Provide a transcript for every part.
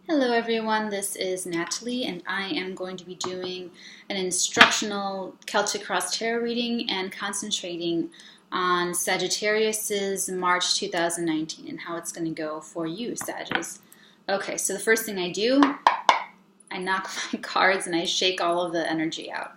Hello everyone, this is Natalie and I am going to be doing an instructional Celtic Cross tarot reading and concentrating on Sagittarius's March 2019 and how it's going to go for you, Sagittarius. Okay, so the first thing I do, I knock my cards and I shake all of the energy out.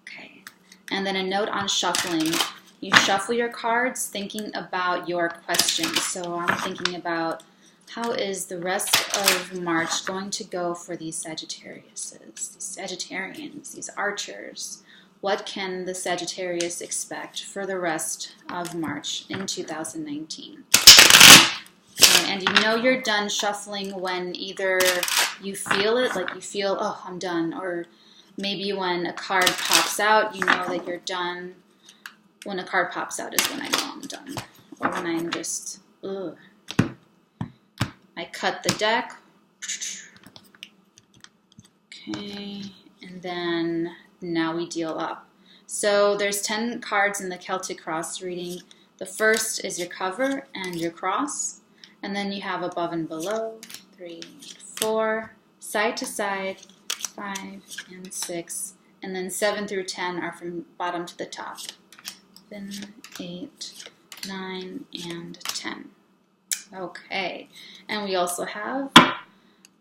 Okay, and then a note on shuffling. You shuffle your cards thinking about your questions. So I'm thinking about how is the rest of March going to go for these Sagittariuses, these Sagittarians, these archers? What can the Sagittarius expect for the rest of March in 2019? Okay, and you know you're done shuffling when either you feel it, like you feel, oh, I'm done, or maybe when a card pops out, you know that you're done. When a card pops out is when I know I'm done, or when I'm just, ugh. I cut the deck, okay, and then now we deal up. So there's 10 cards in the Celtic Cross reading. The first is your cover and your cross, and then you have above and below, 3, 4, side to side, 5 and 6, and then 7 through 10 are from bottom to the top. 7, 8, 9, and 10. Okay, and we also have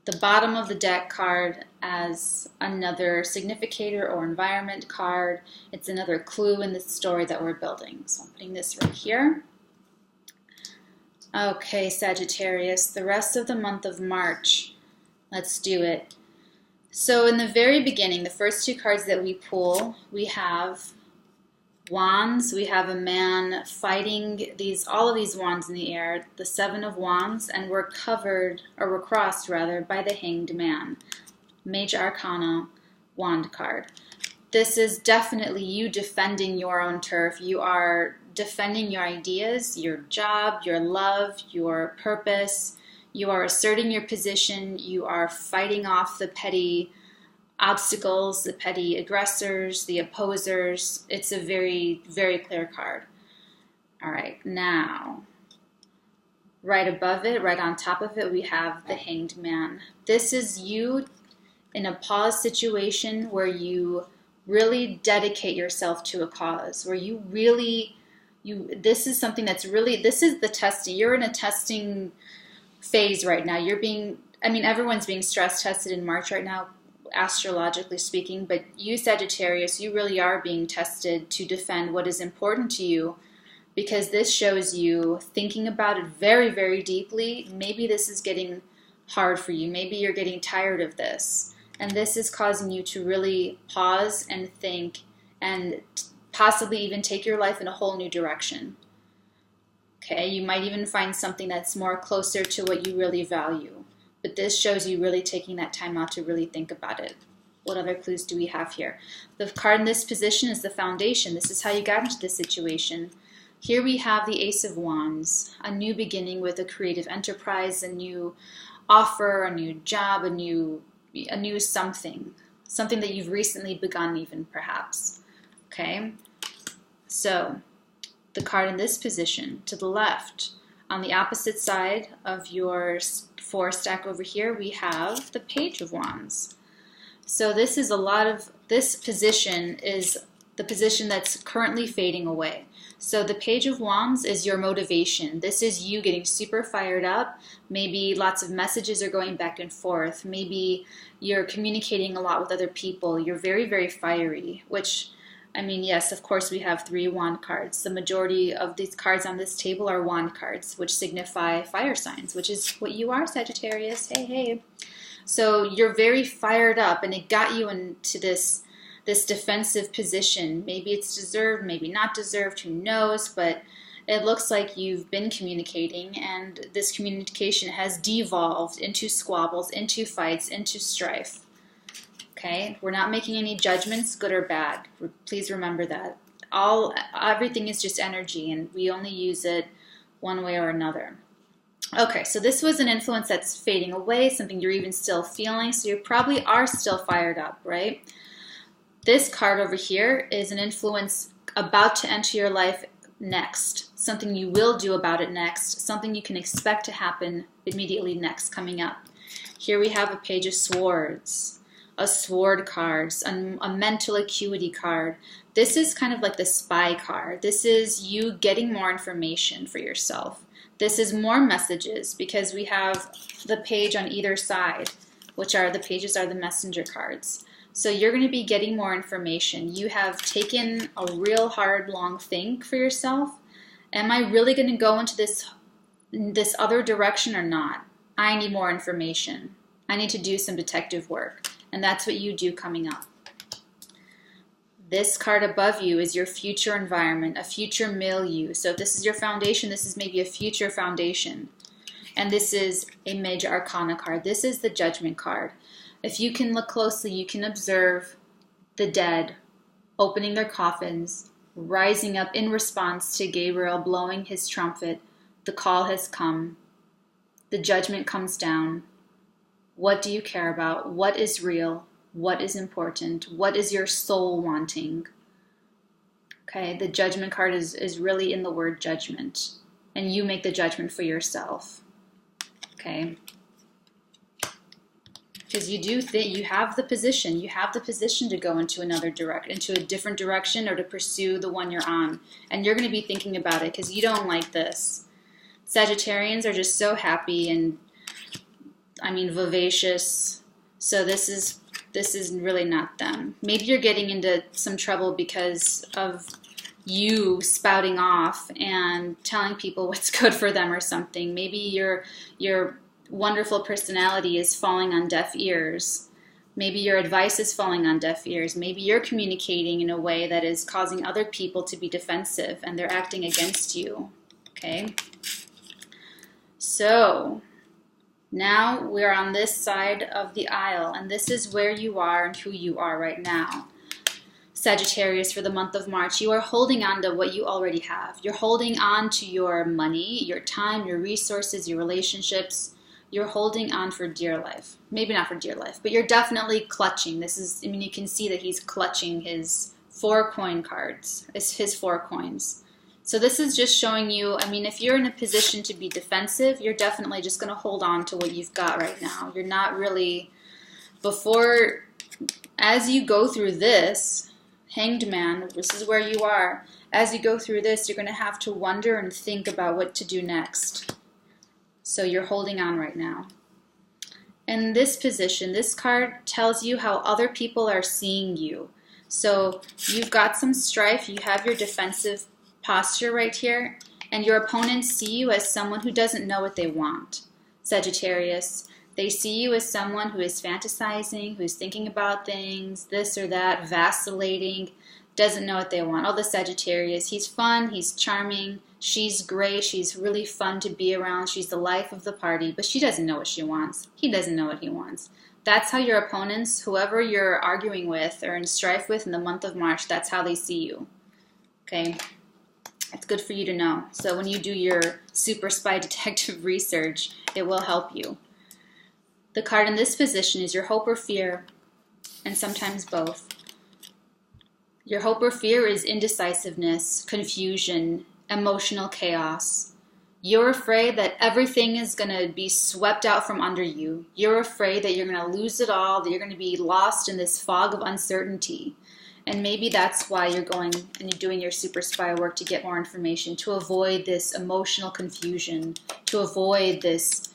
the bottom of the deck card as another significator or environment card. It's another clue in the story that we're building. So I'm putting this right here. Okay, Sagittarius, the rest of the month of March. Let's do it. So in the very beginning, the first two cards that we pull, we have Wands. We have a man fighting all of these wands in the air, the 7 of Wands, and we're covered, or we're crossed rather, by the Hanged Man. Major Arcana wand card. This is definitely you defending your own turf. You are defending your ideas, your job, your love, your purpose. You are asserting your position. You are fighting off the petty obstacles, the petty aggressors, the opposers. It's a very, very clear card. All right, now, right above it, right on top of it, we have the Hanged Man. This is you in a pause situation where you really dedicate yourself to a cause, where you really, this is something that's really, this is the testing. You're in a testing phase right now. Everyone's being stress tested in March right now, astrologically speaking, but you, Sagittarius, you really are being tested to defend what is important to you, because this shows you thinking about it very, very deeply. Maybe this is getting hard for you. Maybe you're getting tired of this, and this is causing you to really pause and think and possibly even take your life in a whole new direction. Okay, you might even find something that's more closer to what you really value. But this shows you really taking that time out to really think about it. What other clues do we have here? The card in this position is the foundation. This is how you got into this situation. Here we have the Ace of Wands, a new beginning with a creative enterprise, a new offer, a new job, a new something that you've recently begun even, perhaps. Okay, so the card in this position to the left, on the opposite side of your 4 stack over here, we have the Page of Wands. So this position is the position that's currently fading away. So the Page of Wands is your motivation. This is you getting super fired up. Maybe lots of messages are going back and forth. Maybe you're communicating a lot with other people. You're very, very fiery, which, yes, of course, we have 3 wand cards. The majority of these cards on this table are wand cards, which signify fire signs, which is what you are, Sagittarius. Hey, hey. So you're very fired up, and it got you into this defensive position. Maybe it's deserved, maybe not deserved, who knows, but it looks like you've been communicating, and this communication has devolved into squabbles, into fights, into strife. Okay, we're not making any judgments, good or bad. Please remember that. Everything is just energy, and we only use it one way or another. Okay, so this was an influence that's fading away, something you're even still feeling, so you probably are still fired up, right? This card over here is an influence about to enter your life next, something you will do about it next, something you can expect to happen immediately next coming up. Here we have a Page of Swords, a Sword card, a mental acuity card. This is kind of like the spy card. This is you getting more information for yourself. This is more messages because we have the page on either side, which are the pages are the messenger cards. So you're going to be getting more information. You have taken a real hard, long think for yourself. Am I really going to go into this other direction or not? I need more information. I need to do some detective work. And that's what you do coming up. This card above you is your future environment, a future milieu. So if this is your foundation, this is maybe a future foundation. And this is a Major Arcana card. This is the Judgment card. If you can look closely, you can observe the dead opening their coffins, rising up in response to Gabriel blowing his trumpet. The call has come. The judgment comes down. What do you care about? What is real? What is important? What is your soul wanting? Okay, the Judgment card is really in the word judgment. And you make the judgment for yourself. Okay? Because you do think you have the position. You have the position to go into into a different direction or to pursue the one you're on. And you're going to be thinking about it because you don't like this. Sagittarians are just so happy and, I mean, vivacious. So this is really not them. Maybe you're getting into some trouble because of you spouting off and telling people what's good for them or something. Maybe your wonderful personality is falling on deaf ears. Maybe your advice is falling on deaf ears. Maybe you're communicating in a way that is causing other people to be defensive and they're acting against you. Okay? So now we're on this side of the aisle, and this is where you are and who you are right now. Sagittarius, for the month of March, you are holding on to what you already have. You're holding on to your money, your time, your resources, your relationships. You're holding on for dear life. Maybe not for dear life, but you're definitely clutching. You can see that he's clutching his 4 coin cards. It's his 4 coins. So this is just showing you, if you're in a position to be defensive, you're definitely just going to hold on to what you've got right now. You're not really, as you go through this, Hanged Man, this is where you are. As you go through this, you're going to have to wonder and think about what to do next. So you're holding on right now. In this position, this card tells you how other people are seeing you. So you've got some strife, you have your defensive posture right here, and your opponents see you as someone who doesn't know what they want. Sagittarius, they see you as someone who is fantasizing, who's thinking about things, this or that, vacillating, doesn't know what they want. Oh, the Sagittarius, he's fun, he's charming, she's great, she's really fun to be around, she's the life of the party, but she doesn't know what she wants. He doesn't know what he wants. That's how your opponents, whoever you're arguing with or in strife with in the month of March, that's how they see you. Okay? It's good for you to know. So when you do your super spy detective research, it will help you. The card in this position is your hope or fear, and sometimes both. Your hope or fear is indecisiveness, confusion, emotional chaos. You're afraid that everything is going to be swept out from under you. You're afraid that you're going to lose it all, that you're going to be lost in this fog of uncertainty. And maybe that's why you're going and you're doing your super spy work to get more information, to avoid this emotional confusion, to avoid this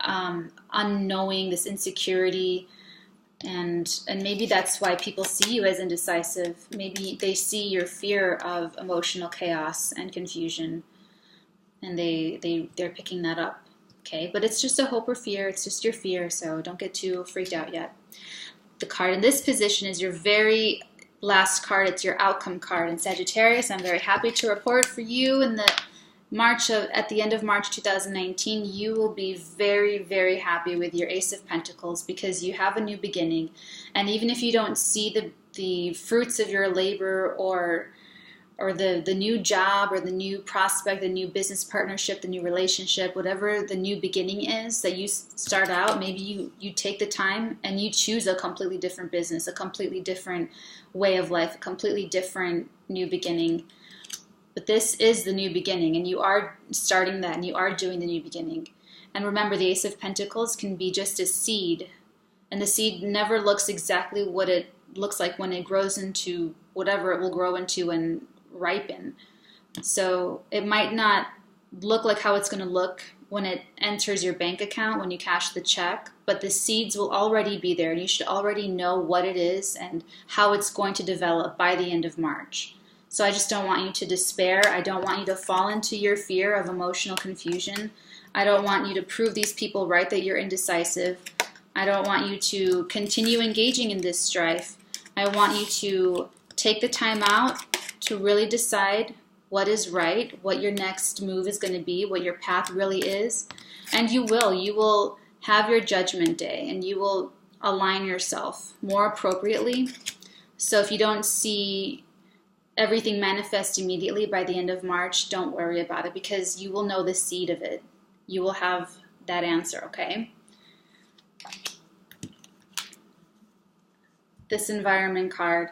unknowing, this insecurity. And maybe that's why people see you as indecisive. Maybe they see your fear of emotional chaos and confusion, and they're picking that up. Okay, but it's just a hope or fear. It's just your fear, so don't get too freaked out yet. The card in this position is your very last card. It's your outcome card. And Sagittarius, I'm very happy to report for you in the at the end of March 2019, you will be very, very happy with your Ace of Pentacles because you have a new beginning. And even if you don't see the fruits of your labor or the new job or the new prospect, the new business partnership, the new relationship, whatever the new beginning is that you start out, maybe you take the time and you choose a completely different business, a completely different way of life, a completely different new beginning. But this is the new beginning, and you are starting that, and you are doing the new beginning. And remember, the Ace of Pentacles can be just a seed, and the seed never looks exactly what it looks like when it grows into whatever it will grow into and ripen. So it might not look like how it's going to look when it enters your bank account, when you cash the check, but the seeds will already be there, and you should already know what it is and how it's going to develop by the end of March. So I just don't want you to despair. I don't want you to fall into your fear of emotional confusion. I don't want you to prove these people right that you're indecisive. I don't want you to continue engaging in this strife. I want you to take the time out to really decide what is right, what your next move is going to be, what your path really is. And you will have your judgment day, and you will align yourself more appropriately. So if you don't see everything manifest immediately by the end of March, don't worry about it, because you will know the seed of it. You will have that answer, okay? This environment card.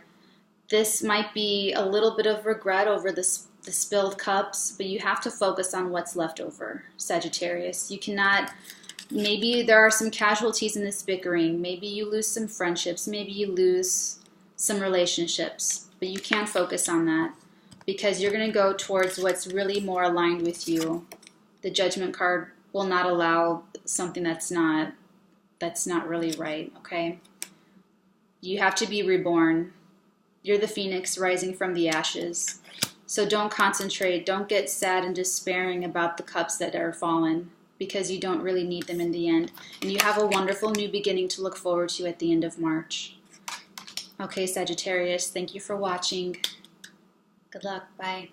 This might be a little bit of regret over the spilled cups, but you have to focus on what's left over, Sagittarius. You cannot, maybe there are some casualties in this bickering. Maybe you lose some friendships. Maybe you lose some relationships, but you can't focus on that, because you're going to go towards what's really more aligned with you. The Judgment card will not allow something that's not really right, okay? You have to be reborn. You're the phoenix rising from the ashes. So don't concentrate. Don't get sad and despairing about the cups that are fallen, because you don't really need them in the end. And you have a wonderful new beginning to look forward to at the end of March. Okay, Sagittarius, thank you for watching. Good luck. Bye.